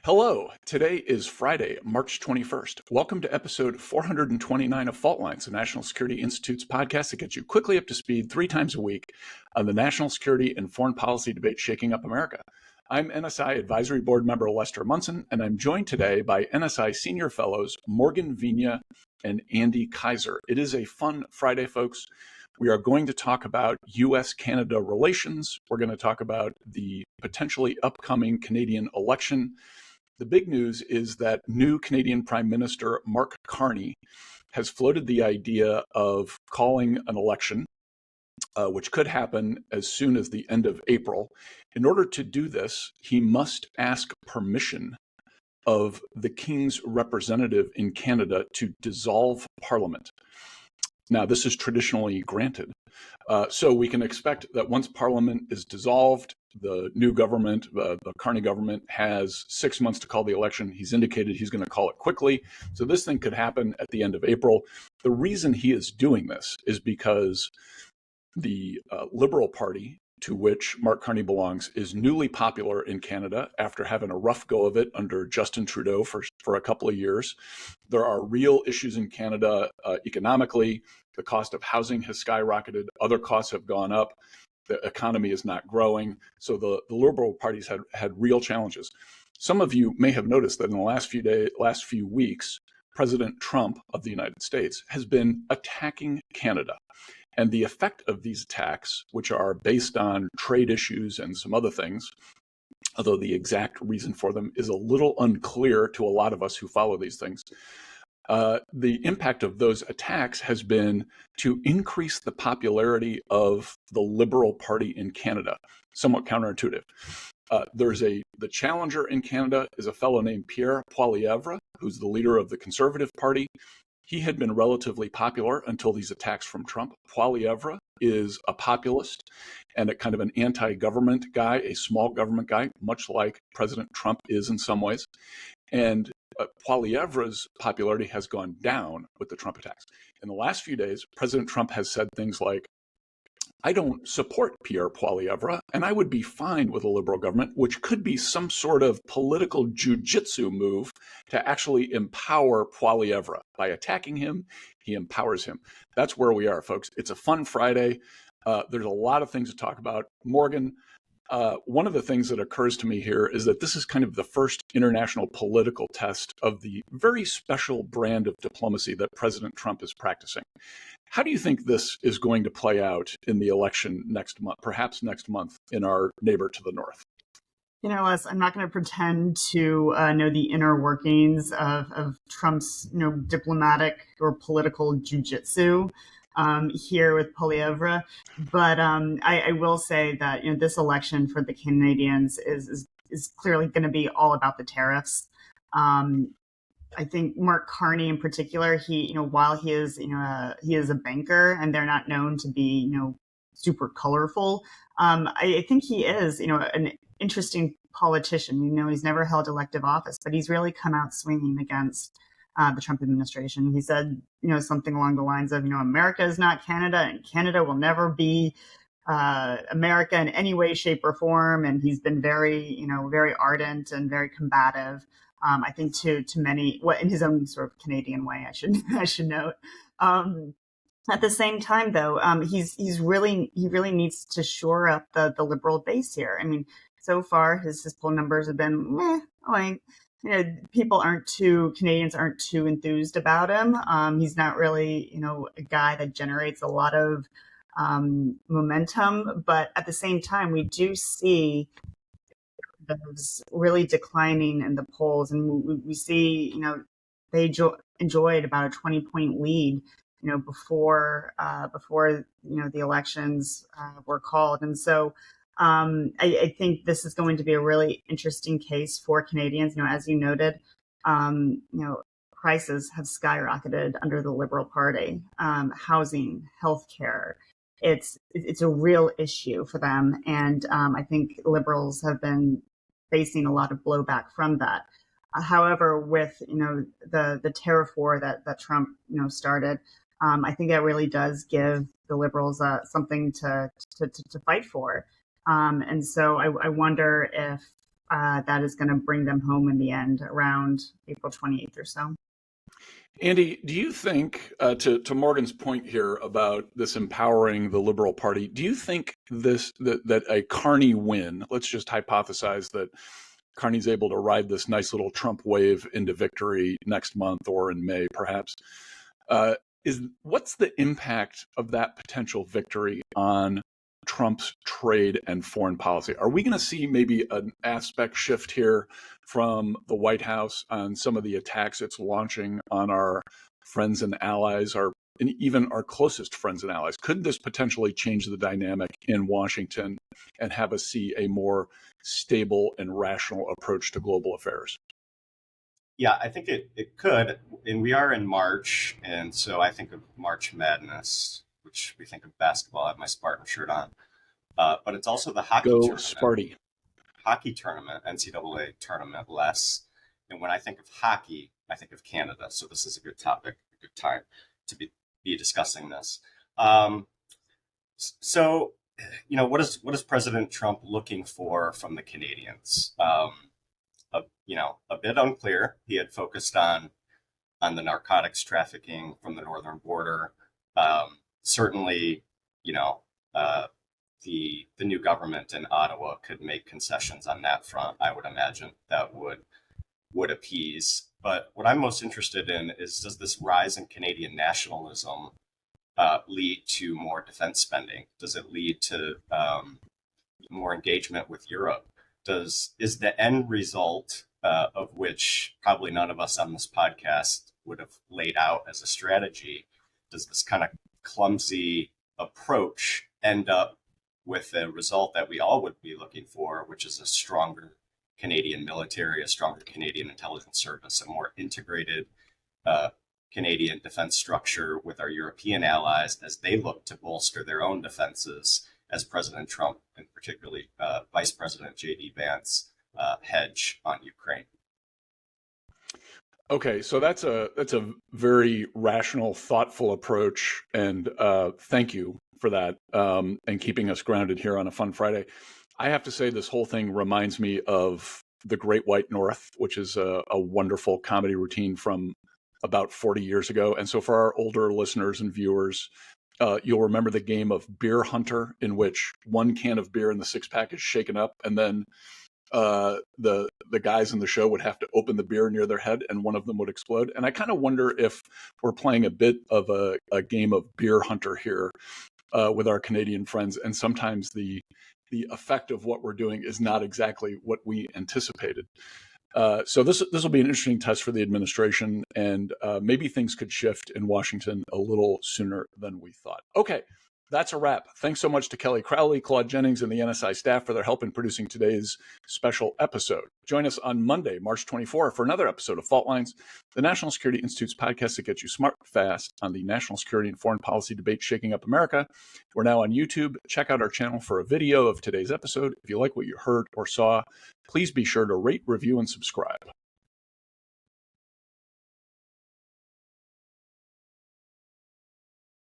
Hello, today is Friday, March 21st. Welcome to episode 429 of Fault Lines, the National Security Institute's podcast that gets you quickly up to speed 3 times a week on the national security and foreign policy debate shaking up America. I'm NSI Advisory Board member Lester Munson, and I'm joined today by NSI Senior Fellows Morgan Vigna and Andy Kaiser. It is a fun Friday, folks. We are going to talk about U.S.-Canada relations. We're going to talk about the potentially upcoming Canadian election. The big news is that new Canadian Prime Minister Mark Carney has floated the idea of calling an election, which could happen as soon as the end of April. In order to do this, he must ask permission of the King's representative in Canada to dissolve Parliament. Now, this is traditionally granted. So we can expect that once Parliament is dissolved, the new government, the Carney government, has 6 months to call the election. He's indicated he's going to call it quickly. So this thing could happen at the end of April. The reason he is doing this is because the Liberal Party, to which Mark Carney belongs, is newly popular in Canada after having a rough go of it under Justin Trudeau for a couple of years. There are real issues in Canada economically. The cost of housing has skyrocketed. Other costs have gone up. The economy is not growing. So the Liberal parties had real challenges. Some of you may have noticed that in the last few weeks, President Trump of the United States has been attacking Canada. And the effect of these attacks, which are based on trade issues and some other things, although the exact reason for them is a little unclear to a lot of us who follow these things, the impact of those attacks has been to increase the popularity of the Liberal Party in Canada, somewhat counterintuitive. The challenger in Canada is a fellow named Pierre Poilievre, who's the leader of the Conservative Party. He had been relatively popular until these attacks from Trump. Poilievre is a populist and a kind of an anti-government guy, a small government guy, much like President Trump is in some ways. And Poilievre's popularity has gone down with the Trump attacks. In the last few days, President Trump has said things like, I don't support Pierre Poilievre, and I would be fine with a Liberal government, which could be some sort of political jujitsu move to actually empower Poilievre. By attacking him, he empowers him. That's where we are, folks. It's a fun Friday. There's a lot of things to talk about. Morgan, one of the things that occurs to me here is that this is kind of the first international political test of the very special brand of diplomacy that President Trump is practicing. How do you think this is going to play out in the election next month, perhaps next month, in our neighbor to the north? You know, Les, I'm not going to pretend to know the inner workings of Trump's, diplomatic or political jujitsu here with Poilievre, but I will say that this election for the Canadians is clearly going to be all about the tariffs. I think Mark Carney in particular, while he is a banker and they're not known to be, super colorful. I think he is, an interesting politician. He's never held elective office, but he's really come out swinging against the Trump administration. He said, something along the lines of, America is not Canada and Canada will never be America in any way, shape, or form. And he's been very ardent and very combative. I think to many, in his own sort of Canadian way, I should note. At the same time, though, he really needs to shore up the Liberal base here. I mean, so far his poll numbers have been Canadians aren't too enthused about him. He's not really a guy that generates a lot of momentum, but at the same time, we do see those really declining in the polls, and we see they enjoyed about a 20-point lead before the elections were called. And so I think this is going to be a really interesting case for Canadians. As you noted, prices have skyrocketed under the Liberal Party. Housing, healthcare, it's a real issue for them, and I think Liberals have been facing a lot of blowback from that. However, with the tariff war that Trump started, I think that really does give the Liberals something to fight for. And so I wonder if that is going to bring them home in the end around April 28th or so. Andy, do you think, to Morgan's point here about this empowering the Liberal Party, do you think that a Carney win, let's just hypothesize that Carney's able to ride this nice little Trump wave into victory next month or in May, perhaps, what's the impact of that potential victory on Trump's trade and foreign policy? Are we going to see maybe an aspect shift here from the White House on some of the attacks it's launching on our friends and allies, and even our closest friends and allies? Could this potentially change the dynamic in Washington and have us see a more stable and rational approach to global affairs? Yeah, I think it could. And we are in March. And so I think of March Madness, which we think of basketball. I have my Spartan shirt on. But it's also the hockey tournament. Sparty. Hockey tournament, NCAA tournament less. And when I think of hockey, I think of Canada. So this is a good topic, a good time to be discussing this. So, what is President Trump looking for from the Canadians? A bit unclear. He had focused on the narcotics trafficking from the northern border. Certainly, the new government in Ottawa could make concessions on that front. I would imagine that would appease. But what I'm most interested in is, does this rise in Canadian nationalism lead to more defense spending? Does it lead to more engagement with Europe? Is the end result, of which probably none of us on this podcast would have laid out as a strategy, does this kind of clumsy approach end up with a result that we all would be looking for, which is a stronger Canadian military, a stronger Canadian intelligence service, a more integrated Canadian defense structure with our European allies as they look to bolster their own defenses, as President Trump and particularly Vice President J.D. Vance hedge on Ukraine? Okay, so that's a very rational, thoughtful approach, and thank you for that, and keeping us grounded here on a fun Friday. I have to say, this whole thing reminds me of The Great White North, which is a wonderful comedy routine from about 40 years ago. And so for our older listeners and viewers, you'll remember the game of Beer Hunter, in which one can of beer in the six-pack is shaken up, and then the guys in the show would have to open the beer near their head and one of them would explode. And I kind of wonder if we're playing a bit of a game of Beer Hunter here with our Canadian friends, and sometimes the effect of what we're doing is not exactly what we anticipated. So this will be an interesting test for the administration, and maybe things could shift in Washington a little sooner than we thought. Okay, that's a wrap. Thanks so much to Kelly Crowley, Claude Jennings, and the NSI staff for their help in producing today's special episode. Join us on Monday, March 24, for another episode of Fault Lines, the National Security Institute's podcast that gets you smart fast on the national security and foreign policy debate shaking up America. We're now on YouTube. Check out our channel for a video of today's episode. If you like what you heard or saw, please be sure to rate, review, and subscribe.